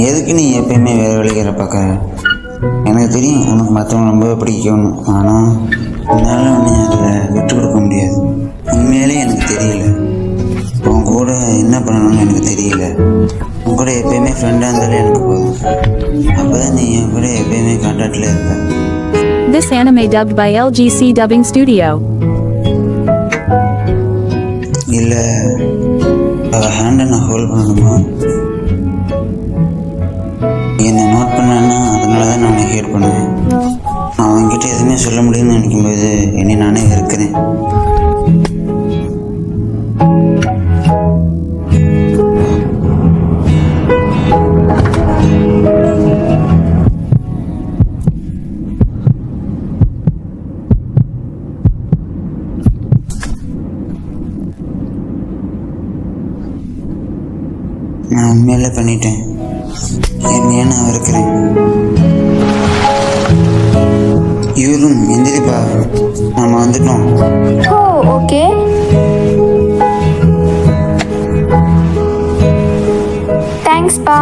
எதுக்கு நீ எப்பயுமே வேறு வழிகளை பார்க்குற? எனக்கு தெரியும் உனக்கு மற்றவங்க ரொம்ப பிடிக்கும்னு. ஆனால் என்னால் உன்னை அதில் விட்டு கொடுக்க முடியாது. உண்மையிலே எனக்கு தெரியல உன் கூட என்ன பண்ணணும்னு எனக்கு தெரியல. உன் கூட எப்பயுமே ஃப்ரெண்டாக இருந்தாலே எனக்கு போதும். அப்போ தான் நீ என் கூட எப்பயுமே கான்டாக்டில் இருப்ப. This anime dubbed by LGC Dubbing Studio. இல்லை அவள் ஹேண்டை நான் ஹோல்ட் பண்ணணுமா? என்னை நோட் பண்ணேன்னா அதனால தான் நான் ஹேட் பண்ணுவேன். நான் அவங்ககிட்ட எதுவுமே சொல்ல முடியும்னு நினைக்கும்போது என்னை நானே வெறுக்கிறேன். நான் உண்மையிலே பண்ணிட்டேன். என்னையே நான் வெறுக்கிறேன். இவரும் எந்திரிப்பா, நம்ம வந்துட்டோம். ஓ ஓகே. தேங்க்ஸ்ப்பா.